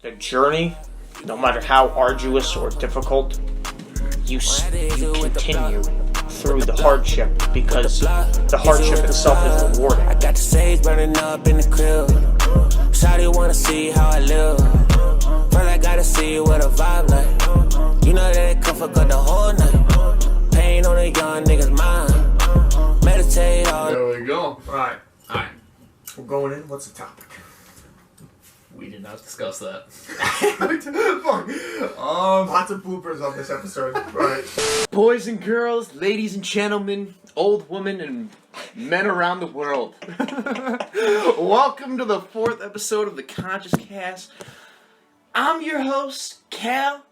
the journey, no matter how arduous or difficult, you continue through the hardship because the hardship itself is rewarding. I got the sage burning up in the crib. Shawty wanna see how I live. First I gotta see what a vibe like. You know that it come for good the whole night. Pain on a young nigga's mind. Meditate all. There we go. Alright, Alright. we're going in. What's the topic? We did not discuss that. Lots of bloopers on this episode. Right. Boys and girls, ladies and gentlemen, old women and men around the world. Welcome to the 4th episode of the Conscious Cast. I'm your host, Cal,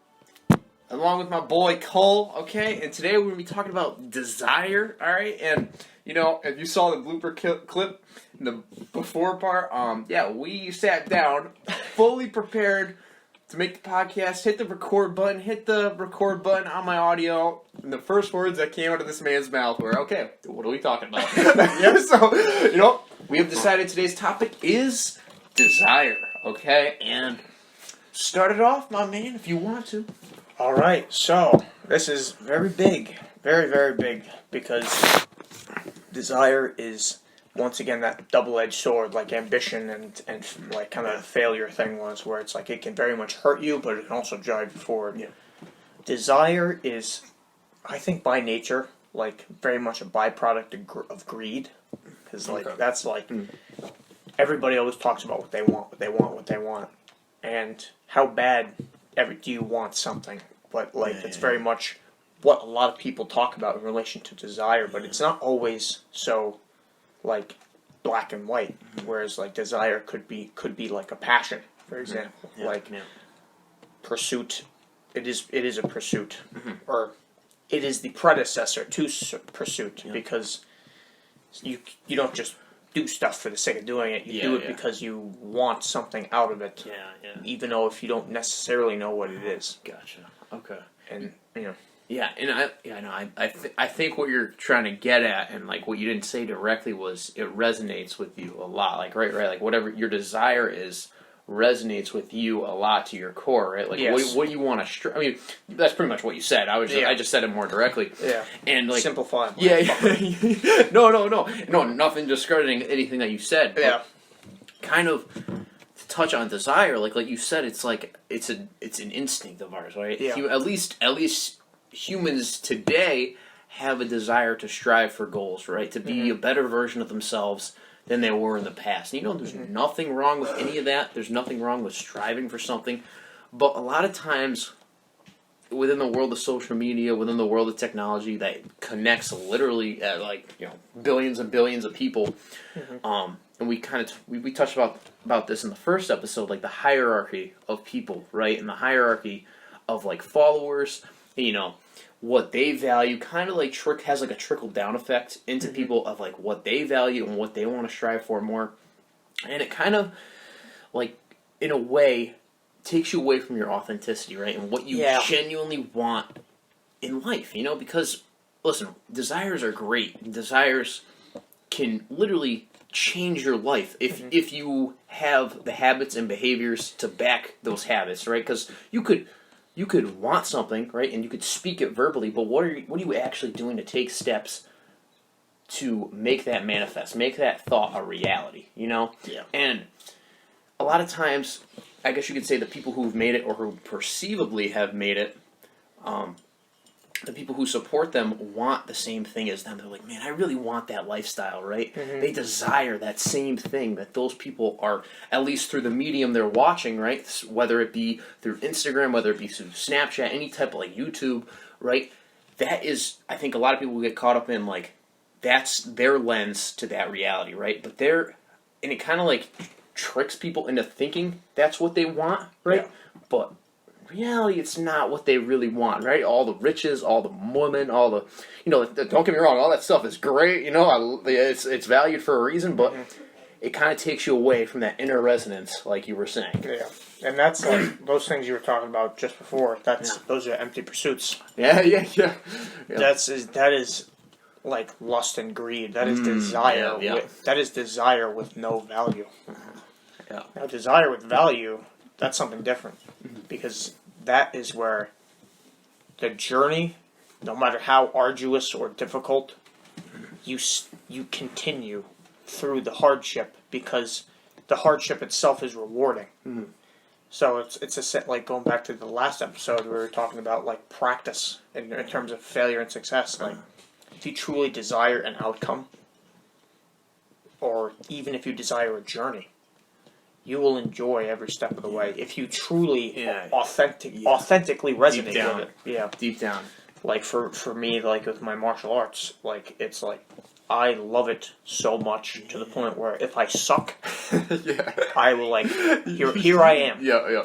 along with my boy Cole, okay? And today we're going to be talking about desire, alright? And, you know, if you saw the blooper clip in the before part, we sat down, fully prepared to make the podcast, hit the record button on my audio, and the first words that came out of this man's mouth were, okay, what are we talking about? Yeah, so, you know, we have decided today's topic is desire, okay? And start it off, my man, if you want to. Alright, so this is very big. Very, very big. Because desire is, once again, that double-edged sword, like ambition and like kind of failure thing was, where it's like it can very much hurt you, but it can also drive you forward. Yeah. Desire is, I think, by nature, like very much a byproduct of greed, because like that's like everybody always talks about what they want, and how bad do you want something, but like it's very much what a lot of people talk about in relation to desire, but it's not always so like black and white, whereas like desire could be like a passion, for example, pursuit. It is a pursuit, or it is the predecessor to pursuit, because you don't just do stuff for the sake of doing it. You do it because you want something out of it. Even though if you don't necessarily know what it is. Gotcha. Okay. And you know. Yeah, and I think what you're trying to get at, and like what you didn't say directly, was it resonates with you a lot. Like right, like whatever your desire is resonates with you a lot to your core, right? Like what do you want to? I mean, that's pretty much what you said. I just said it more directly. Yeah. And like simplify. Yeah. No, nothing discrediting anything that you said. Yeah. Kind of to touch on desire, like you said, it's like it's an instinct of ours, right? Yeah. At least humans today have a desire to strive for goals, right? To be a better version of themselves than they were in the past. And you know, there's nothing wrong with any of that. There's nothing wrong with striving for something. But a lot of times, within the world of social media, within the world of technology that connects literally billions and billions of people, and we kind of we touched about this in the first episode, like the hierarchy of people, right? And the hierarchy of like followers, you know, what they value, kind of like has like a trickle down effect into people of like what they value and what they want to strive for more. And it kind of like in a way takes you away from your authenticity, right? And what you genuinely want in life, you know, because listen, desires are great. Desires can literally change your life if you have the habits and behaviors to back those habits, right? Because you could want something, right, and you could speak it verbally, but what are you actually doing to take steps to make that manifest, make that thought a reality, you know? Yeah. And a lot of times, I guess you could say the people who've made it or who perceivably have made it, the people who support them want the same thing as them. They're like, man, I really want that lifestyle, right? They desire that same thing that those people are, at least through the medium they're watching, right? Whether it be through Instagram, whether it be through Snapchat, any type of like YouTube, right? That is, I think a lot of people get caught up in like, that's their lens to that reality, right? But and it kind of like tricks people into thinking that's what they want, right? Yeah. But reality, it's not what they really want, right? All the riches, all the women, all the, you know, don't get me wrong, all that stuff is great, you know, it's valued for a reason, but it kind of takes you away from that inner resonance, like you were saying. Yeah, and that's like those things you were talking about just before. Those are empty pursuits. Yeah. That is like lust and greed. That is desire. That is desire with no value. Yeah. Now, desire with value that's something different, because that is where the journey, no matter how arduous or difficult, you continue through the hardship, because the hardship itself is rewarding. So it's a set, like going back to the last episode, we were talking about like practice in terms of failure and success. Like, if you truly desire an outcome, or even if you desire a journey, you will enjoy every step of the way if you truly authentically resonate with it. Yeah, deep down. Like for me, like with my martial arts, like it's like I love it so much to the point where if I suck, I will like here I am. Yeah.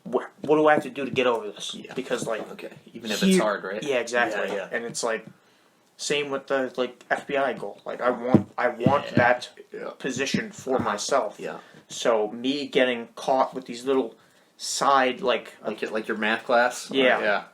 What do I have to do to get over this? Yeah. Because like even if it's hard, right? Yeah, exactly. Yeah. And it's like same with the like FBI goal. Like I want that position for myself. Yeah. So me getting caught with these little side like your math class. Yeah.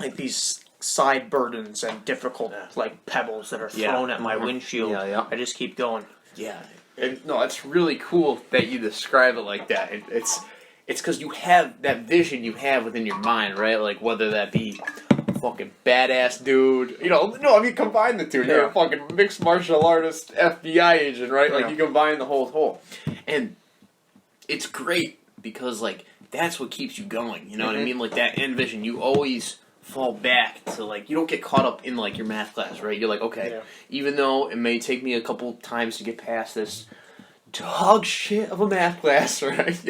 Like these side burdens and difficult like pebbles that are thrown at my windshield. I just keep going. Yeah. And no, it's really cool that you describe it like that. It's because you have that vision you have within your mind, right? Like whether that be a fucking badass dude, combine the two. You're a fucking mixed martial artist, FBI agent, right? Like you combine the whole. And it's great because like that's what keeps you going. You know what I mean? Like that end vision, you always fall back to like you don't get caught up in like your math class, right? You're like, okay, even though it may take me a couple times to get past this dog shit of a math class, right?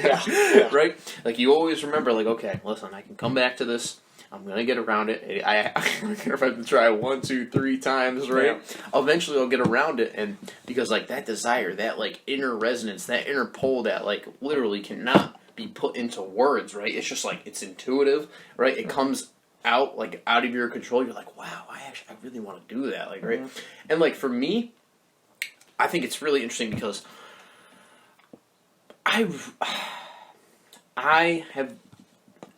Right? Like you always remember, like, okay, listen, I can come back to this. I'm gonna get around it. I don't care if I have to try 1, 2, 3 times, right? Eventually, I'll get around it, and because like that desire, that like inner resonance, that inner pull, that like literally cannot be put into words, right? It's just like it's intuitive, right? It comes out of your control. You're like, wow, I really want to do that, like, right? And like for me, I think it's really interesting because I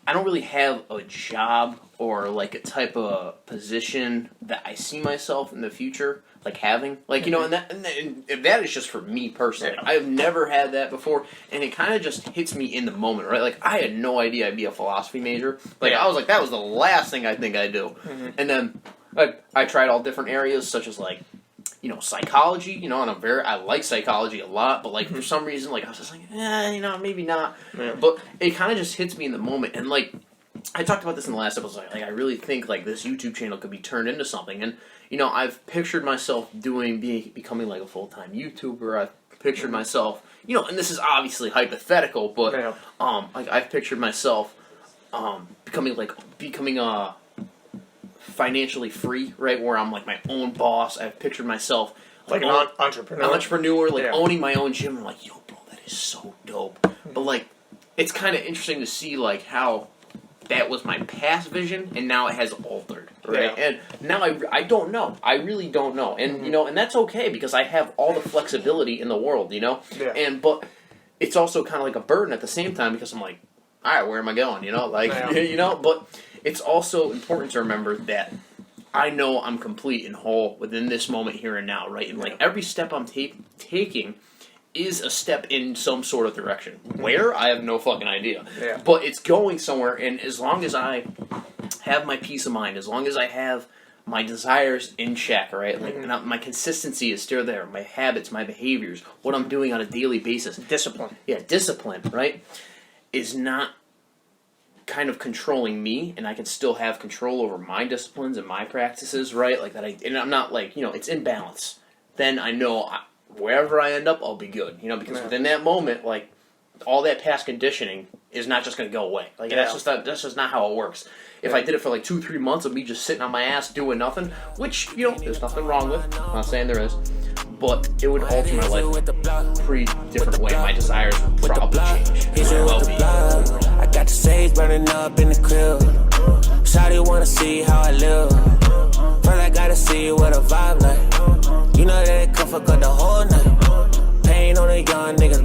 don't really have a job or like a type of position that I see myself in the future like having, like, you know, and that is just for me personally. I've never had that before, and it kind of just hits me in the moment, right? Like I had no idea I'd be a philosophy major. Like I was like, that was the last thing I think I'd do. And then like I tried all different areas, such as like, you know, psychology, you know, and I like psychology a lot, but like for some reason, like I was just like, you know, maybe not. But it kind of just hits me in the moment, and like I talked about this in the last episode. Like I really think like this YouTube channel could be turned into something, and you know, I've pictured myself becoming like a full-time YouTuber. I've pictured myself, you know, and this is obviously hypothetical, but like I've pictured myself becoming financially free, right? Where I'm like my own boss. I've pictured myself like an entrepreneur, like owning my own gym. I'm like, yo, bro, that is so dope. But like, it's kind of interesting to see like how that was my past vision, and now it has altered, right? And now I don't know. I really don't know, and you know, and that's okay because I have all the flexibility in the world, you know. But it's also kind of like a burden at the same time because I'm like, all right, where am I going? You know, like you know, but. It's also important to remember that I know I'm complete and whole within this moment here and now, right? And like every step I'm taking is a step in some sort of direction. Where? I have no fucking idea. But it's going somewhere, and as long as I have my peace of mind, as long as I have my desires in check, right? Like and my consistency is still there, my habits, my behaviors, what I'm doing on a daily basis. Discipline. Yeah, discipline, right? Is not kind of controlling me, and I can still have control over my disciplines and my practices, right? Like that, and I'm not like, you know, it's in balance. Then I know wherever I end up, I'll be good, you know, because within that moment, like all that past conditioning is not just going to go away. Like that's just not how it works. If I did it for like 2-3 months of me just sitting on my ass doing nothing, which, you know, there's nothing wrong with. I'm not saying there is. But it would alter my life in a pretty different way. My desires would probably change. I got the sage burning up in the crib. Shawty wanna see how I live. First I gotta see you with a vibe like. You know that it come for good the whole night. Pain on a young nigga's